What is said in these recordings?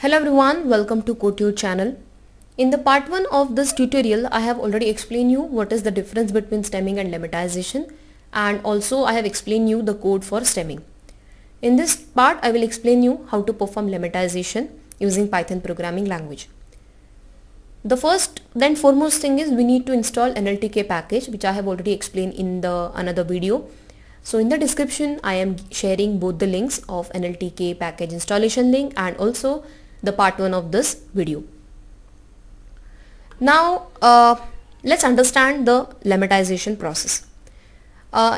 Hello everyone, welcome to CodeTutor channel. In the part 1 of this tutorial, I have already explained you what is the difference between stemming and lemmatization, and also I have explained you the code for stemming. In this part, I will explain you how to perform lemmatization using Python programming language. The first then foremost thing is we need to install NLTK package, which I have already explained in the another video. So in the description, I am sharing both the links of NLTK package installation link and also the part 1 of this video. Now let's understand the lemmatization process.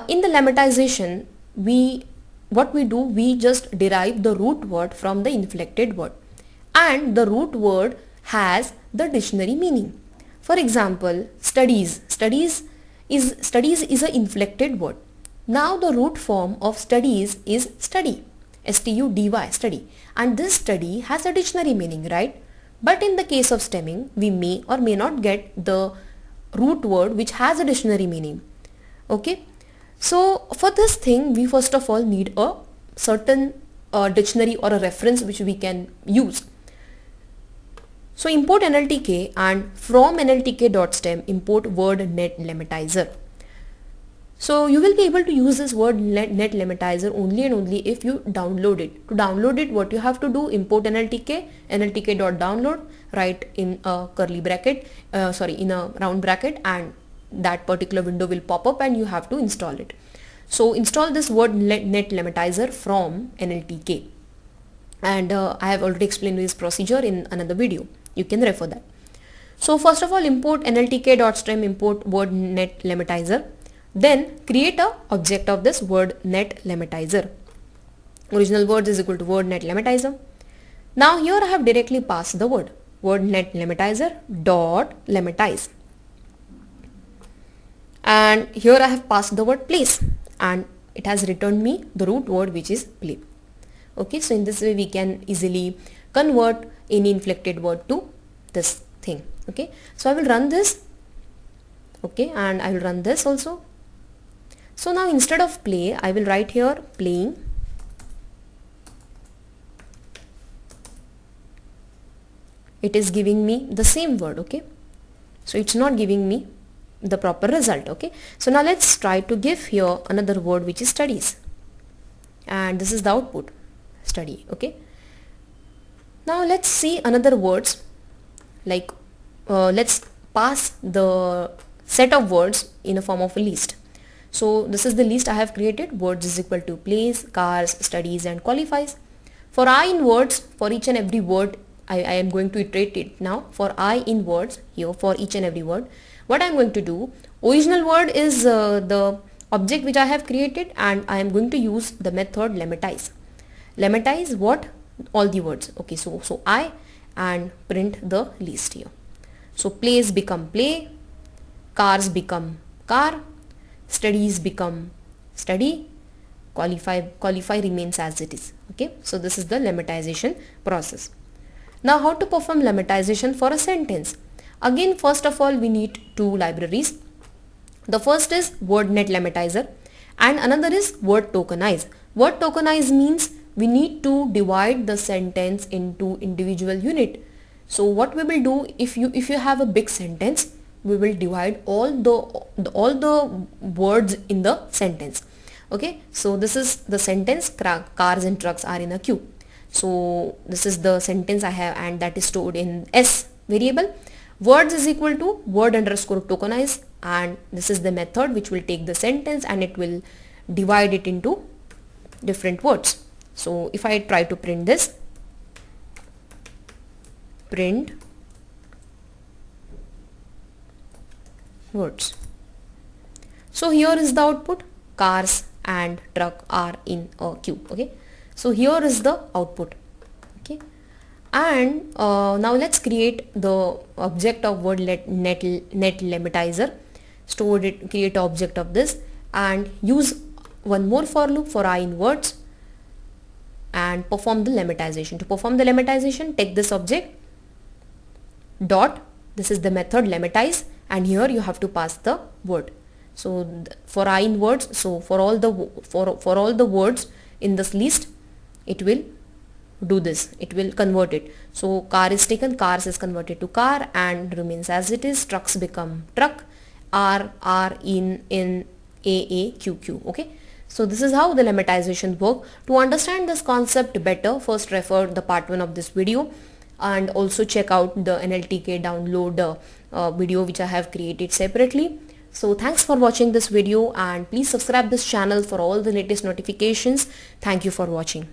In the lemmatization, we just derive the root word from the inflected word, and the root word has the dictionary meaning. For example, studies is an inflected word. Now the root form of studies is study, S-T-U-D-Y, study, and this study has a dictionary meaning, right? But in the case of stemming, we may or may not get the root word which has a dictionary meaning. Okay, so for this thing, we first of all need a certain dictionary or a reference which we can use. So import NLTK, and from NLTK.stem import word net lemmatizer. So you will be able to use this word net lemmatizer only and only if you download it. To download it, what you have to do, import NLTK, NLTK.download, write in a curly bracket, in a round bracket, and that particular window will pop up and you have to install it. So install this word net lemmatizer from NLTK, and I have already explained this procedure in another video. You can refer that. So first of all, import NLTK.stem import word net lemmatizer. Then create a object of this word net lemmatizer. Original words is equal to word net lemmatizer. Now here I have directly passed the word net lemmatizer dot lemmatize, and here I have passed the word place, and it has returned me the root word which is play. Okay, so in this way we can easily convert any inflected word to this thing. Okay, so I will run this. Okay, and I will run this also. So now instead of play, I will write here playing. It is giving me the same word. Okay, so it's not giving me the proper result. Okay, so now let's try to give here another word which is studies, and this is the output, study. Okay, now let's see another words, like let's pass the set of words in a form of a list. So this is the list I have created. Words is equal to plays, cars, studies, and qualifies. For I in words, for each and every word, I am going to iterate it now. For I in words, here for each and every word, what I am going to do, original word is the object which I have created, and I am going to use the method lemmatize. Lemmatize what? All the words. Okay, so I, and print the list here. So plays become play, cars become car, studies become study, qualify remains as it is. Okay, so this is the lemmatization process. Now how to perform lemmatization for a sentence? Again, first of all, we need two libraries. The first is word net lemmatizer and another is word tokenize. Word tokenize means we need to divide the sentence into individual unit. So what we will do, if you have a big sentence, we will divide all the words in the sentence. Okay, so this is the sentence, cars and trucks are in a queue. So this is the sentence I have, and that is stored in S variable. Words is equal to word underscore tokenize, and this is the method which will take the sentence and it will divide it into different words. So if I try to print this, print words. So here is the output, cars and truck are in a queue. Okay, so here is the output. Okay, and now let's create the object of word net lemmatizer. Create object of this and use one more for loop for I in words and perform the lemmatization. To perform the lemmatization, take this object dot, this is the method lemmatize, and here you have to pass the word. So for I in words, so for all the words in this list, it will do this. It will convert it. So car is taken, cars is converted to car and remains as it is. Trucks become truck, R, in, A, Q, Q. Okay. So this is how the lemmatization work. To understand this concept better, first refer the part 1 of this video and also check out the NLTK download video which I have created separately. So thanks for watching this video and please subscribe this channel for all the latest notifications. Thank you for watching.